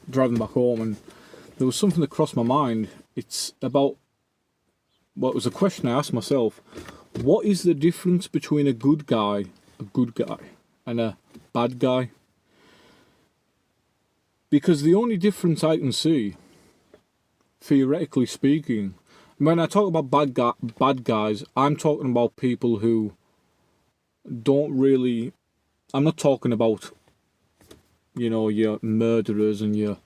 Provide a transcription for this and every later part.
driving back home, and there was something that crossed my mind. It's about, well, it was a question I asked myself. What is the difference between a good guy, and a bad guy? Because the only difference I can see, theoretically speaking, when I talk about bad guys, I'm talking about people who don't really. I'm not talking about, your murderers and your.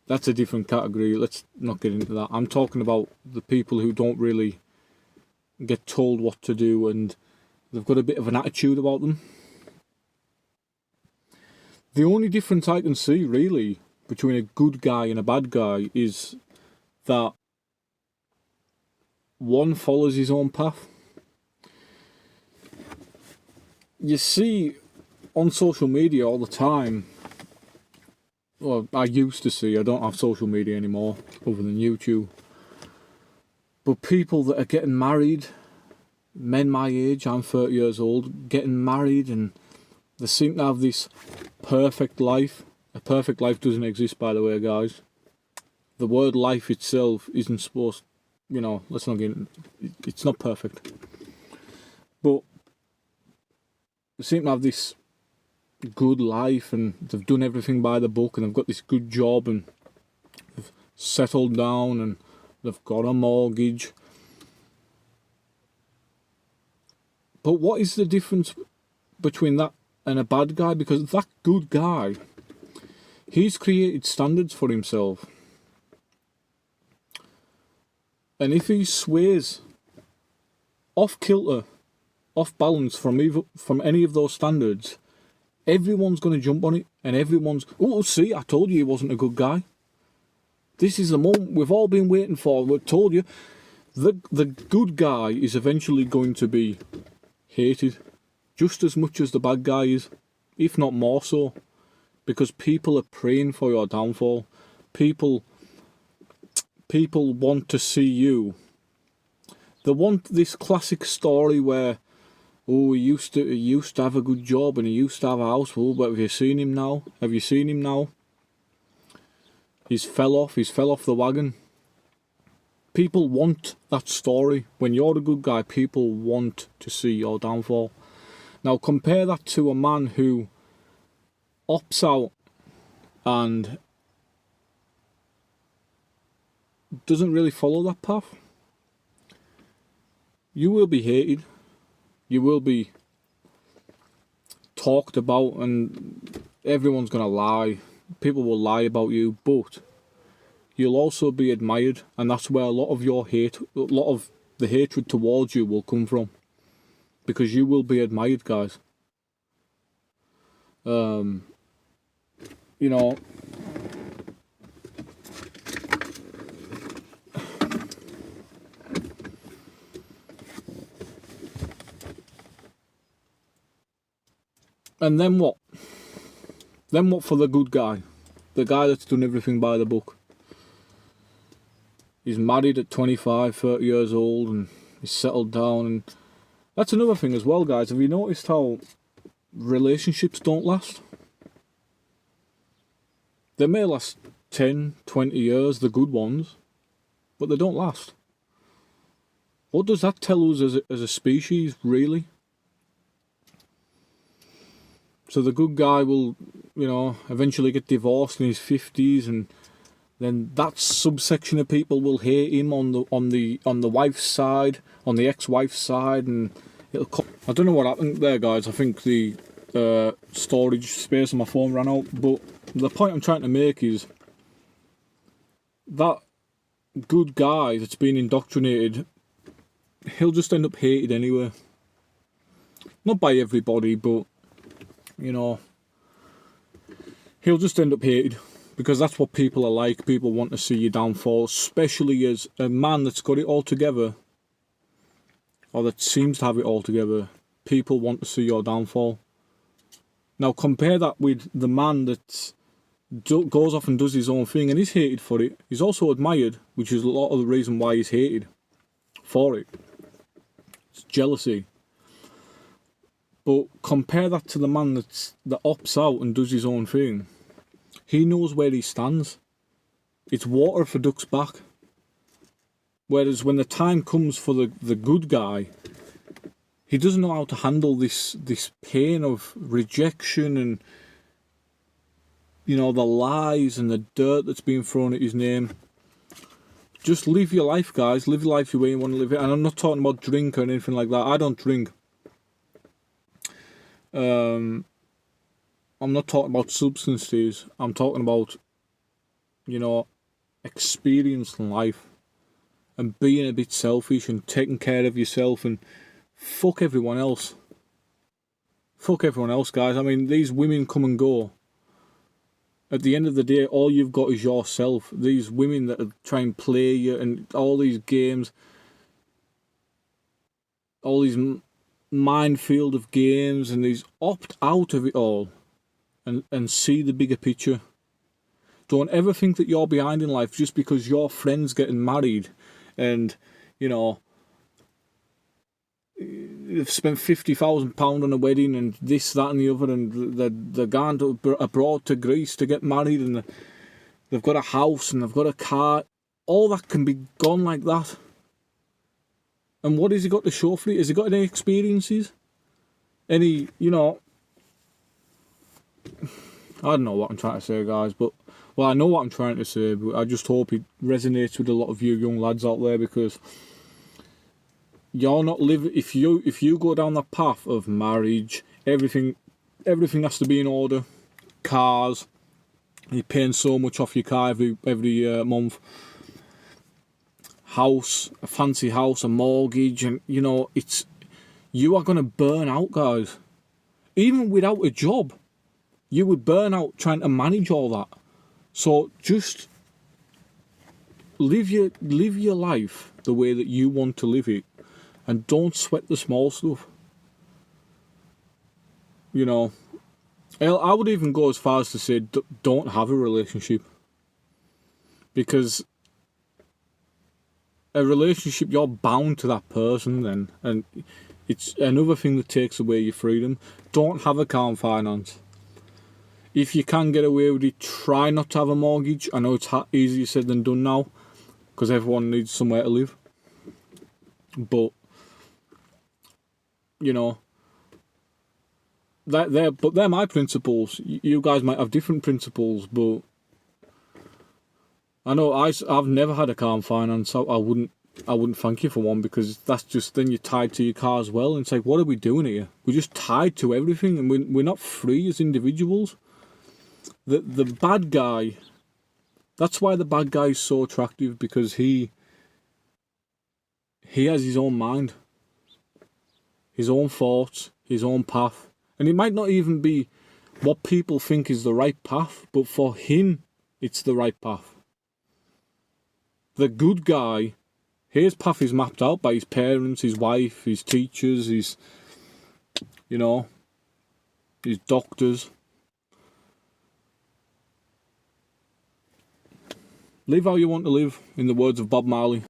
That's a different category. Let's not get into that. I'm talking about the people who don't really get told what to do and they've got a bit of an attitude about them. The only difference I can see, really, between a good guy and a bad guy is that one follows his own path. You see on social media all the time, well, I used to see, I don't have social media anymore other than YouTube, but people that are getting married, men my age, I'm 30 years old, getting married, and they seem to have this perfect life. A perfect life doesn't exist, by the way, guys. The word life itself isn't supposed, let's not get, it's not perfect. But they seem to have this good life and they've done everything by the book and they've got this good job and they've settled down and they've got a mortgage. But what is the difference between that and a bad guy? Because that good guy, he's created standards for himself. And if he sways off kilter, off balance from any of those standards, everyone's going to jump on it, and everyone's, oh, see, I told you he wasn't a good guy. This is the moment we've all been waiting for. We told you. The good guy is eventually going to be hated just as much as the bad guy is, if not more so, because people are praying for your downfall. People want to see you. They want this classic story where, oh, he used to have a good job and he used to have a house. Well, but have you seen him now? He's fell off the wagon. People want that story. When you're a good guy, people want to see your downfall. Now compare that to a man who opts out and doesn't really follow that path. You will be hated. You will be talked about and everyone's going to lie. People will lie about you, but you'll also be admired, and that's where a lot of the hatred towards you will come from, because you will be admired, guys. And then what? Then what for the good guy? The guy that's done everything by the book. He's married at 25, 30 years old and he's settled down. And that's another thing as well, guys. Have you noticed how relationships don't last? They may last 10, 20 years, the good ones, but they don't last. What does that tell us as a species, really? So the good guy will, eventually get divorced in his 50s, and then that subsection of people will hate him on the wife's side, on the ex-wife's side, and I don't know what happened there, guys. I think the storage space on my phone ran out. But the point I'm trying to make is that good guy that's been indoctrinated, he'll just end up hated anyway. Not by everybody, but he'll just end up hated, because that's what people are like. People want to see you downfall, especially as a man that's got it all together, or that seems to have it all together. People want to see your downfall. Now compare that with the man that goes off and does his own thing and is hated for it. He's also admired, which is a lot of the reason why he's hated for it. It's jealousy. But compare that to the man that opts out and does his own thing. He knows where he stands. It's water for ducks back. Whereas when the time comes for the good guy, he doesn't know how to handle this pain of rejection and, you know, the lies and the dirt that's being thrown at his name. Just live your life, guys. Live your life the way you want to live it. And I'm not talking about drink or anything like that. I don't drink. I'm not talking about substances. I'm talking about, you know, experiencing life and being a bit selfish and taking care of yourself and fuck everyone else. Fuck everyone else, guys. I mean, these women come and go. At the end of the day, all you've got is yourself. These women that try and play you and all these games, all these minefield of games, and these opt out of it all and see the bigger picture. Don't ever think that you're behind in life just because your friend's getting married and, you know, they've spent £50,000 on a wedding and this, that and the other, and they're going abroad to Greece to get married, and they've got a house and they've got a car. All that can be gone like that. And what has he got to show for it? Has he got any experiences? Any, you know... I don't know what I'm trying to say, guys, but... Well, I know what I'm trying to say, but I just hope it resonates with a lot of you young lads out there, because... You're not living... If you go down the path of marriage, everything has to be in order. Cars... You're paying so much off your car every month. House, a fancy house, a mortgage, and you know, you are going to burn out, guys. Even without a job, you would burn out trying to manage all that. So just live your life the way that you want to live it, and don't sweat the small stuff. You know, I would even go as far as to say don't have a relationship, because a relationship, you're bound to that person then, and it's another thing that takes away your freedom. Don't have a car finance. If you can get away with it, try not to have a mortgage. I know it's easier said than done now, because everyone needs somewhere to live. But, you know, they're my principles. You guys might have different principles, but I know I've never had a car finance. I wouldn't thank you for one, because that's just, then you're tied to your car as well. And it's like, what are we doing here? We're just tied to everything, and we're not free as individuals. The bad guy, that's why the bad guy is so attractive, because he has his own mind, his own thoughts, his own path. And it might not even be what people think is the right path, but for him, it's the right path. The good guy, his path is mapped out by his parents, his wife, his teachers, his doctors. Live how you want to live, in the words of Bob Marley.